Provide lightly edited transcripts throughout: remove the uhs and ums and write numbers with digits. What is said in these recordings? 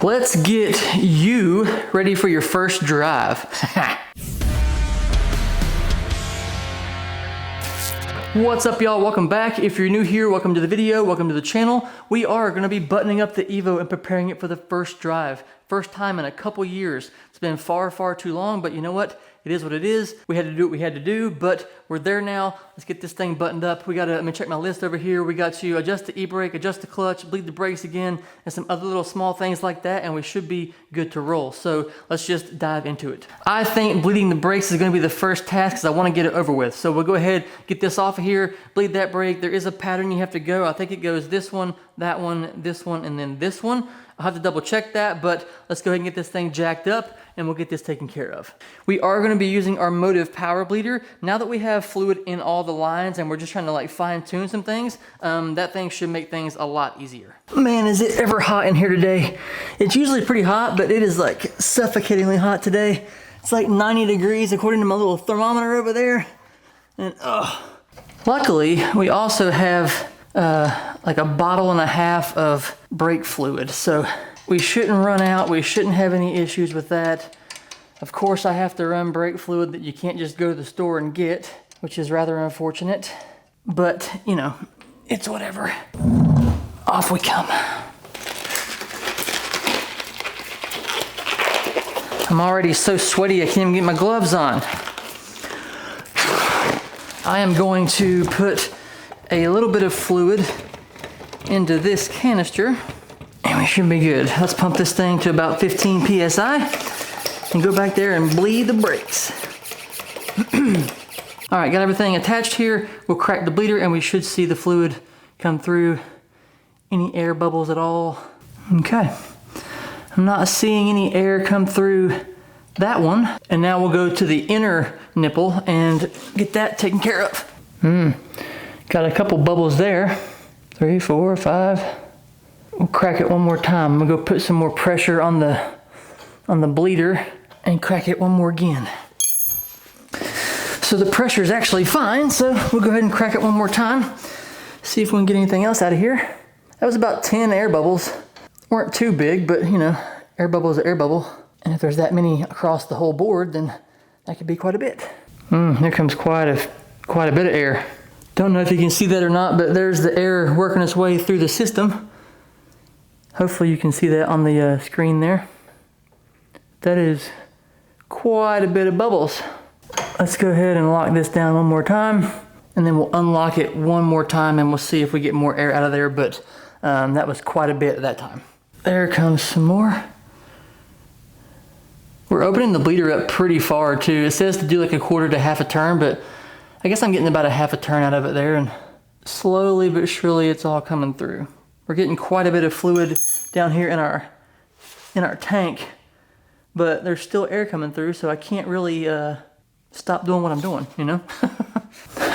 Let's get you ready for your first drive. What's up, y'all? Welcome back. If you're new here, welcome to the video, welcome to the channel. We are going to be buttoning up the Evo and preparing it for the first drive. First time in a couple years. It's been far, far too long, but you know what? It is what it is. We had to do what we had to do, but we're there now. Let's get this thing buttoned up. We gotta, let me check my list over here. We got to adjust the e-brake, adjust the clutch, bleed the brakes again, and some other little small things like that, and we should be good to roll. So let's just dive into it. I think bleeding the brakes is gonna be the first task because I wanna get it over with. So we'll go ahead, get this off of here, bleed that brake. There is a pattern you have to go. I think it goes this one, and then this one. I'll have to double check that, but let's go ahead and get this thing jacked up and we'll get this taken care of. We are going to be using our Motive power bleeder. Now that we have fluid in all the lines and we're just trying to like fine tune some things, that thing should make things a lot easier. Man, is it ever hot in here today. It's usually pretty hot, but it is like suffocatingly hot today. It's like 90 degrees according to my little thermometer over there. And luckily, we also have like a bottle and a half of brake fluid, so we shouldn't run out. We shouldn't have any issues with that. Of course, I have to run brake fluid that you can't just go to the store and get, which is rather unfortunate, but you know, it's whatever. Off we come. I'm already so sweaty I can't even get my gloves on. I am going to put a little bit of fluid into this canister and we should be good. Let's pump this thing to about 15 PSI and go back there and bleed the brakes. All right, got everything attached here. We'll crack the bleeder and we should see the fluid come through. Any air bubbles at all? Okay, I'm not seeing any air come through that one. And now we'll go to the inner nipple and get that taken care of. Got a couple bubbles there. 3, 4, 5. We'll crack it one more time. I'm gonna go put some more pressure on the bleeder and crack it one more again. So the pressure is actually fine, so we'll go ahead and crack it one more time. See if we can get anything else out of here. That was about 10 air bubbles. Weren't too big, but you know, air bubble is an air bubble. And if there's that many across the whole board, then that could be quite a bit. There comes quite a bit of air. Don't know if you can see that or not, but there's the air working its way through the system. Hopefully you can see that on the screen there. That is quite a bit of bubbles. Let's go ahead and lock this down one more time, and then we'll unlock it one more time and we'll see if we get more air out of there, but that was quite a bit at that time. There comes some more. We're opening the bleeder up pretty far too. It says to do like 1/4 to half a turn, but I guess I'm getting about a half a turn out of it there, and slowly but surely it's all coming through. We're getting quite a bit of fluid down here in our tank, but there's still air coming through, so I can't really stop doing what I'm doing, you know?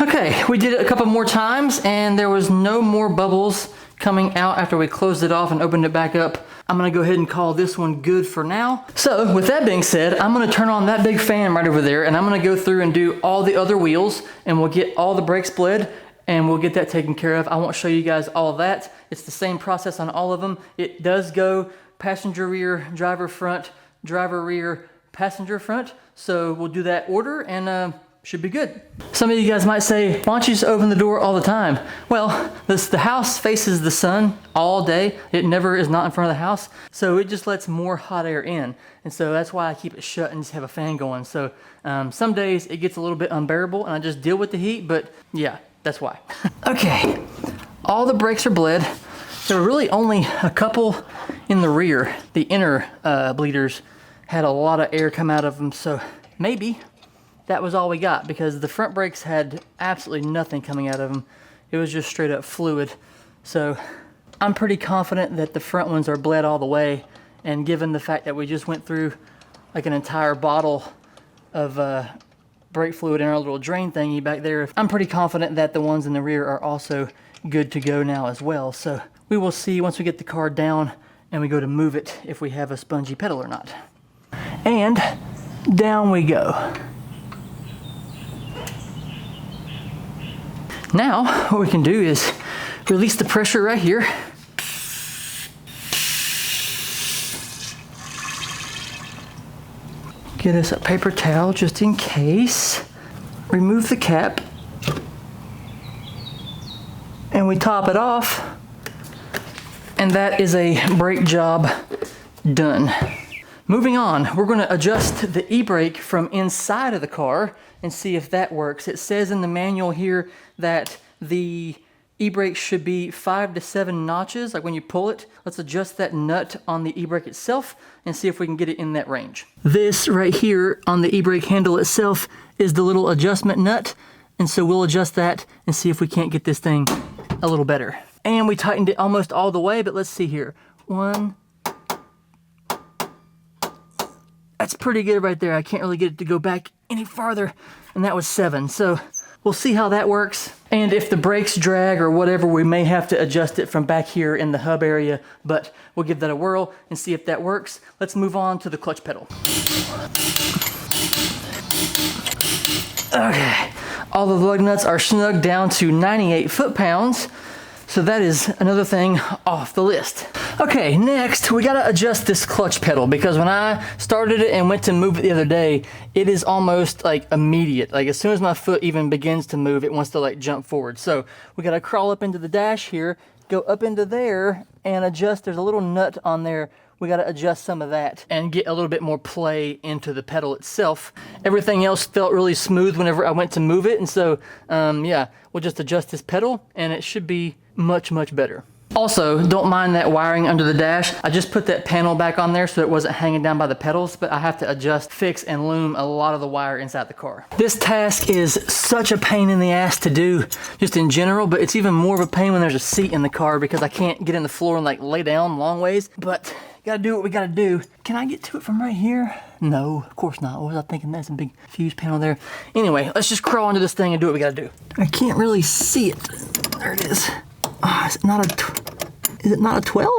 Okay, we did it a couple more times and there was no more bubbles coming out after we closed it off and opened it back up. I'm gonna go ahead and call this one good for now. So with that being said, I'm gonna turn on that big fan right over there and I'm gonna go through and do all the other wheels and we'll get all the brakes bled and we'll get that taken care of. I won't show you guys all of that. It's the same process on all of them. It does go passenger rear, driver front, driver rear, passenger front. So we'll do that order and should be good. Some of you guys might say, why don't you just open the door all the time? Well, the house faces the sun all day. It never is not in front of the house. So it just lets more hot air in. And so that's why I keep it shut and just have a fan going. So some days it gets a little bit unbearable and I just deal with the heat, but yeah, that's why. Okay, all the brakes are bled. There were really only a couple in the rear. The inner bleeders had a lot of air come out of them. So maybe that was all we got because the front brakes had absolutely nothing coming out of them. It was just straight up fluid. So I'm pretty confident that the front ones are bled all the way. And given the fact that we just went through like an entire bottle of brake fluid in our little drain thingy back there, I'm pretty confident that the ones in the rear are also good to go now as well. So we will see once we get the car down and we go to move it if we have a spongy pedal or not. And down we go. Now, what we can do is release the pressure right here. Get us a paper towel just in case. Remove the cap. And we top it off. And that is a brake job done. Moving on, we're going to adjust the e-brake from inside of the car and see if that works. It says in the manual here that the e-brake should be 5 to 7 notches, like when you pull it. Let's adjust that nut on the e-brake itself and see if we can get it in that range. This right here on the e-brake handle itself is the little adjustment nut, and so we'll adjust that and see if we can't get this thing a little better. And we tightened it almost all the way, but let's see here. 1. That's pretty good right there. I can't really get it to go back any farther, and that was 7. So we'll see how that works. And if the brakes drag or whatever, we may have to adjust it from back here in the hub area, but we'll give that a whirl and see if that works. Let's move on to the clutch pedal. Okay, all the lug nuts are snug down to 98 foot-pounds. So that is another thing off the list. Okay, next we gotta adjust this clutch pedal, because when I started it and went to move it the other day, it is almost like immediate. Like as soon as my foot even begins to move, it wants to like jump forward. So we gotta crawl up into the dash here, go up into there and adjust. There's a little nut on there. We gotta adjust some of that and get a little bit more play into the pedal itself. Everything else felt really smooth whenever I went to move it. And so, yeah, we'll just adjust this pedal and it should be much, much better. Also, don't mind that wiring under the dash. I just put that panel back on there so it wasn't hanging down by the pedals, but I have to adjust, fix, and loom a lot of the wire inside the car. This task is such a pain in the ass to do, just in general, but it's even more of a pain when there's a seat in the car because I can't get in the floor and like lay down long ways, but gotta do what we gotta do. Can I get to it from right here? No, of course not. What was I thinking? That's a big fuse panel there. Anyway, let's just crawl into this thing and do what we gotta do. I can't really see it. There it is. Oh, is it not a 12?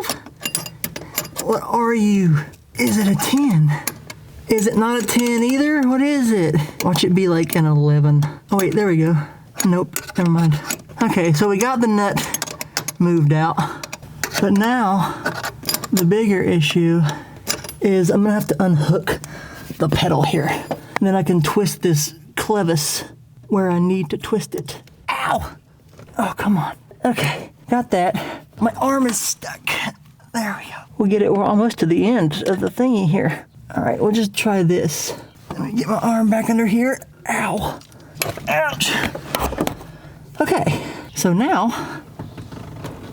What are you? Is it a 10? Is it not a 10 either? What is it? Watch it be like an 11. Oh wait, there we go. Nope, never mind. Okay, so we got the nut moved out. But now, the bigger issue is I'm gonna have to unhook the pedal here. And then I can twist this clevis where I need to twist it. Ow! Oh, come on. Okay, got that. My arm is stuck. There we go. We'll get it, we're almost to the end of the thingy here. All right, we'll just try this. Let me get my arm back under here. Ow. Ouch. Okay, so now,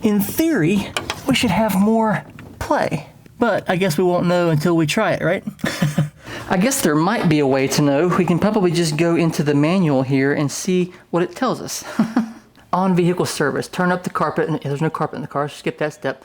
in theory, we should have more play. But I guess we won't know until we try it, right? I guess there might be a way to know. We can probably just go into the manual here and see what it tells us. On vehicle service, turn up the carpet, and there's no carpet in the car, so skip that step.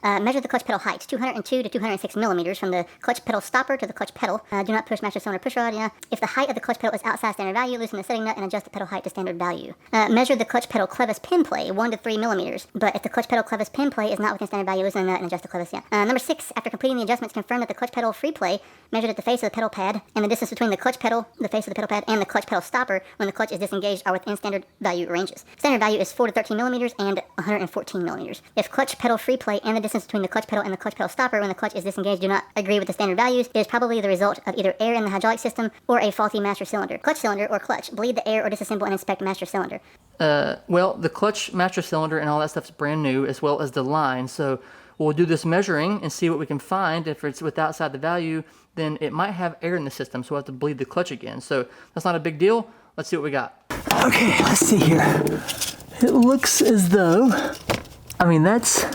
Measure the clutch pedal height, 202 to 206 millimeters from the clutch pedal stopper to the clutch pedal. Do not push master cylinder push rod. If the height of the clutch pedal is outside standard value, loosen the setting nut and adjust the pedal height to standard value. Measure the clutch pedal clevis pin play, 1 to 3 millimeters. But if the clutch pedal clevis pin play is not within standard value, loosen the nut and adjust the clevis. Number 6, after completing the adjustments, confirm that the clutch pedal free play measured at the face of the pedal pad and the distance between the clutch pedal, the face of the pedal pad, and the clutch pedal stopper when the clutch is disengaged are within standard value ranges. Standard value is 4 to 13 millimeters and 114 millimeters. If clutch pedal free play and the distance between the clutch pedal and the clutch pedal stopper when the clutch is disengaged do not agree with the standard values, it is probably the result of either air in the hydraulic system or a faulty master cylinder. Clutch cylinder or clutch. Bleed the air or disassemble and inspect master cylinder. Well, the clutch master cylinder and all that stuff's brand new, as well as the line, so we'll do this measuring and see what we can find. If it's outside the value, then it might have air in the system, so we'll have to bleed the clutch again. So that's not a big deal. Let's see what we got. Okay, let's see here. It looks as though, I mean, that's,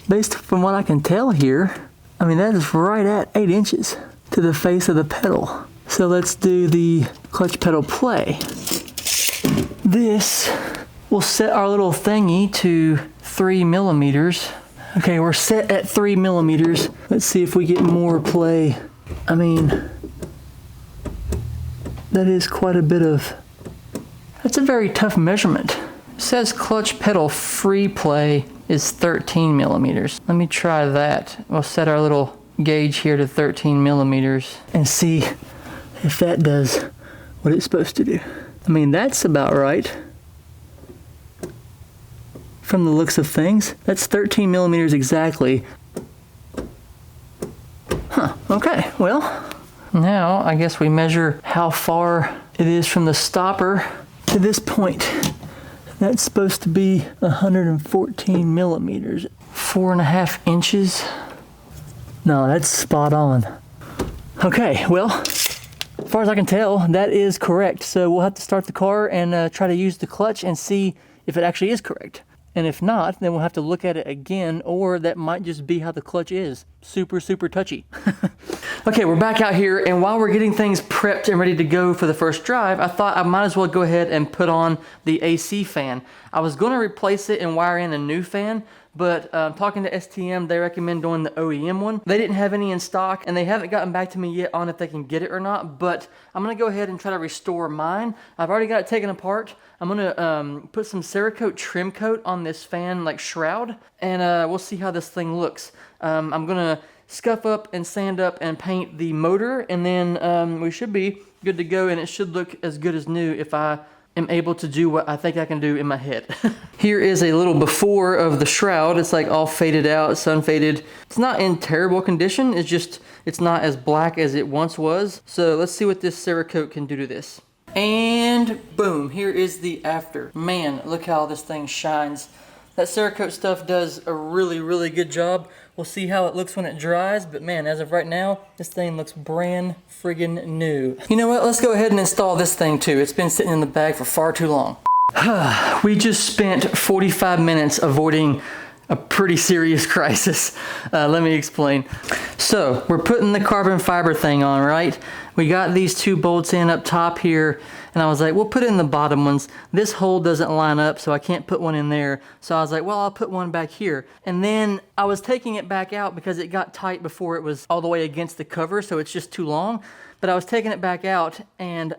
based from what I can tell here, I mean, that is right at 8 inches to the face of the pedal. So let's do the clutch pedal play. This will set our little thingy to 3 millimeters. Okay, we're set at 3 millimeters. Let's see if we get more play. I mean, that is quite a bit of, that's a very tough measurement. It says clutch pedal free play is 13 millimeters. Let me try that. We'll set our little gauge here to 13 millimeters and see if that does what it's supposed to do. I mean, that's about right. From the looks of things, that's 13 millimeters exactly. Okay, well, now I guess we measure how far it is from the stopper to this point. That's supposed to be 114 millimeters. 4.5 inches. No, that's spot on. Okay, well, as far as I can tell, that is correct. So we'll have to start the car and try to use the clutch and see if it actually is correct. And if not, then we'll have to look at it again, or that might just be how the clutch is. Super, super touchy. Okay, we're back out here, and while we're getting things prepped and ready to go for the first drive, I thought I might as well go ahead and put on the AC fan. I was going to replace it and wire in a new fan, but talking to STM, they recommend doing the OEM one. They didn't have any in stock, and they haven't gotten back to me yet on if they can get it or not, but I'm going to go ahead and try to restore mine. I've already got it taken apart. I'm going to put some Cerakote trim coat on this fan like shroud, and we'll see how this thing looks. I'm going to scuff up and sand up and paint the motor, and then we should be good to go, and it should look as good as new if I am able to do what I think I can do in my head. Here is a little before of the shroud. It's like all faded out, sun faded. It's not in terrible condition. It's just, it's not as black as it once was. So let's see what this Cerakote can do to this. And boom, here is the after. Man, look how this thing shines. That Cerakote stuff does a really, really good job. We'll see how it looks when it dries, but man, as of right now, this thing looks brand friggin' new. You know what, let's go ahead and install this thing too. It's been sitting in the bag for far too long. We just spent 45 minutes avoiding a pretty serious crisis. Let me explain. So, we're putting the carbon fiber thing on, right? We got these two bolts in up top here, and I was like, we'll put it in the bottom ones. This hole doesn't line up, so I can't put one in there. So I was like, well, I'll put one back here. And then I was taking it back out because it got tight before it was all the way against the cover, so it's just too long. But I was taking it back out, and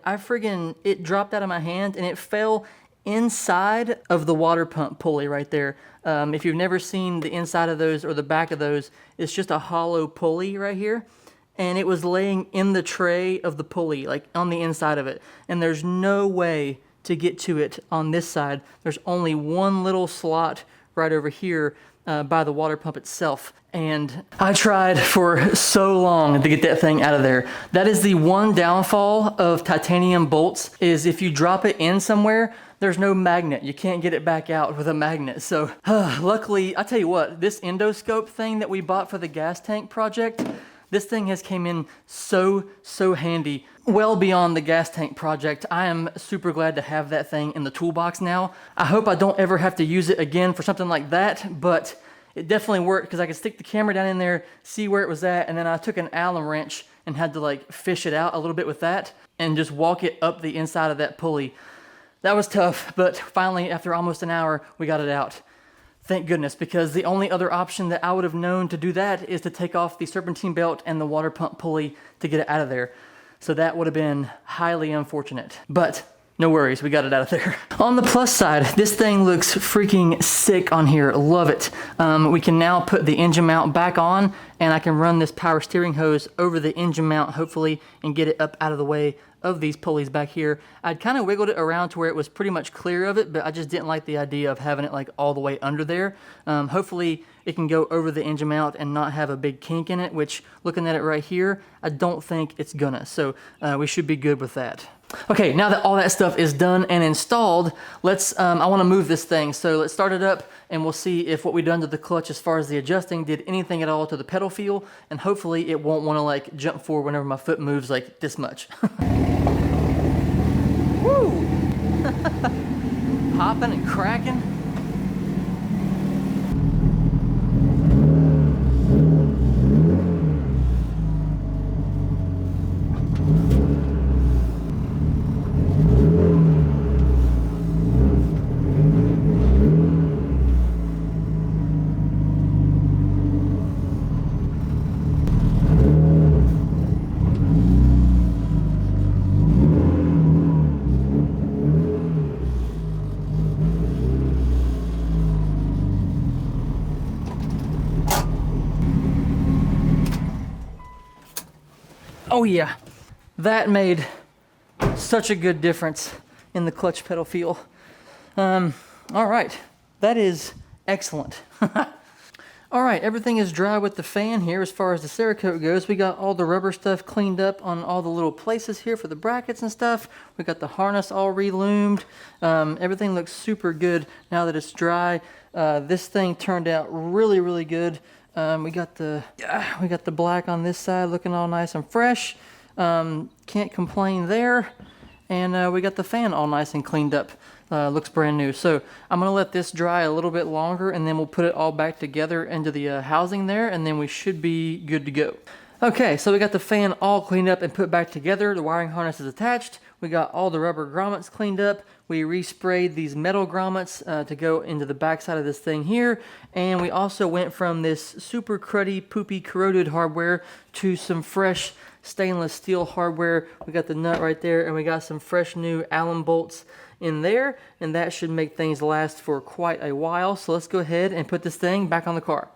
it dropped out of my hand, and it fell inside of the water pump pulley right there. If you've never seen the inside of those or the back of those, it's just a hollow pulley right here. And it was laying in the tray of the pulley, like on the inside of it. And there's no way to get to it on this side. There's only one little slot right over here by the water pump itself. And I tried for so long to get that thing out of there. That is the one downfall of titanium bolts, is if you drop it in somewhere, there's no magnet. You can't get it back out with a magnet. So luckily, I tell you what, this endoscope thing that we bought for the gas tank project, this thing has came in so handy, well beyond the gas tank project. I am super glad to have that thing in the toolbox now. I hope I don't ever have to use it again for something like that, but it definitely worked because I could stick the camera down in there, see where it was at, and then I took an Allen wrench and had to like fish it out a little bit with that and just walk it up the inside of that pulley. That was tough, but finally, after almost an hour, we got it out. Thank goodness, because the only other option that I would have known to do that is to take off the serpentine belt and the water pump pulley to get it out of there. So that would have been highly unfortunate. But no worries, we got it out of there. On the plus side, this thing looks freaking sick on here. Love it. We can now put the engine mount back on, and I can run this power steering hose over the engine mount, hopefully, and get it up out of the way of these pulleys back here. I'd kind of wiggled it around to where it was pretty much clear of it, but I just didn't like the idea of having it like all the way under there. Hopefully it can go over the engine mount and not have a big kink in it, which looking at it right here, I don't think it's gonna. So we should be good with that. Okay, now that all that stuff is done and installed, I wanna move this thing. So let's start it up and we'll see if what we've done to the clutch as far as the adjusting did anything at all to the pedal feel, and hopefully it won't wanna like jump forward whenever my foot moves like this much. Woo! Hopping and cracking. Oh yeah, that made such a good difference in the clutch pedal feel. All right, that is excellent. All right, everything is dry with the fan here as far as the Cerakote goes. We got all the rubber stuff cleaned up on all the little places here for the brackets and stuff. We got the harness all reloomed. Everything looks super good now that it's dry. This thing turned out really, really good. We got the black on this side looking all nice and fresh. Can't complain there. And we got the fan all nice and cleaned up. Looks brand new. So I'm gonna let this dry a little bit longer, and then we'll put it all back together into the housing there, and then we should be good to go. Okay, so we got the fan all cleaned up and put back together. The wiring harness is attached. We got all the rubber grommets cleaned up. We resprayed these metal grommets to go into the back side of this thing here. And we also went from this super cruddy, poopy, corroded hardware to some fresh stainless steel hardware. We got the nut right there, and we got some fresh new Allen bolts in there, and that should make things last for quite a while. So let's go ahead and put this thing back on the car.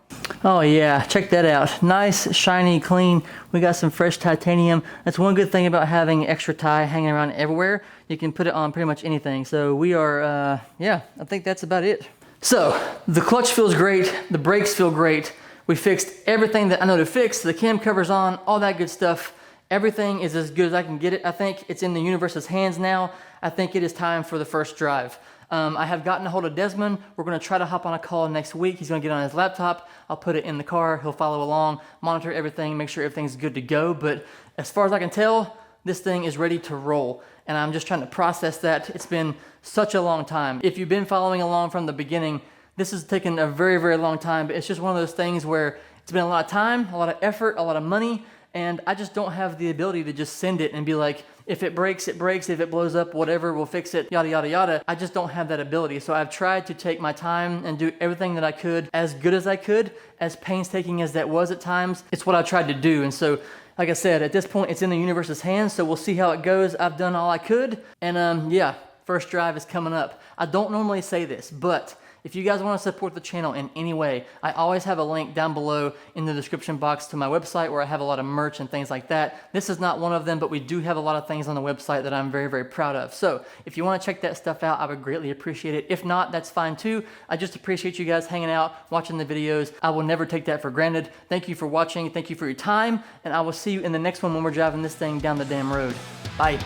Oh yeah, check that out. Nice, shiny, clean. We got some fresh titanium. That's one good thing about having extra tie hanging around everywhere. You can put it on pretty much anything. So we are, yeah, I think that's about it. So the clutch feels great. The brakes feel great. We fixed everything that I know to fix. The cam cover's on, all that good stuff. Everything is as good as I can get it. I think it's in the universe's hands now. I think it is time for the first drive. I have gotten a hold of Desmond. We're gonna try to hop on a call next week. He's gonna get on his laptop. I'll put it in the car. He'll follow along, monitor everything, make sure everything's good to go. But as far as I can tell, this thing is ready to roll. And I'm just trying to process that. It's been such a long time. If you've been following along from the beginning, this has taken a very, very long time. But it's just one of those things where it's been a lot of time, a lot of effort, a lot of money. And I just don't have the ability to just send it and be like, if it breaks, it breaks. If it blows up, whatever, we'll fix it, yada, yada, yada. I just don't have that ability. So I've tried to take my time and do everything that I could, as good as I could, as painstaking as that was at times. It's what I tried to do. And so, like I said, at this point, it's in the universe's hands. So we'll see how it goes. I've done all I could. And yeah, first drive is coming up. I don't normally say this, but if you guys want to support the channel in any way, I always have a link down below in the description box to my website where I have a lot of merch and things like that. This is not one of them, but we do have a lot of things on the website that I'm very, very proud of. So if you want to check that stuff out, I would greatly appreciate it. If not, that's fine too. I just appreciate you guys hanging out, watching the videos. I will never take that for granted. Thank you for watching. Thank you for your time. And I will see you in the next one when we're driving this thing down the damn road. Bye.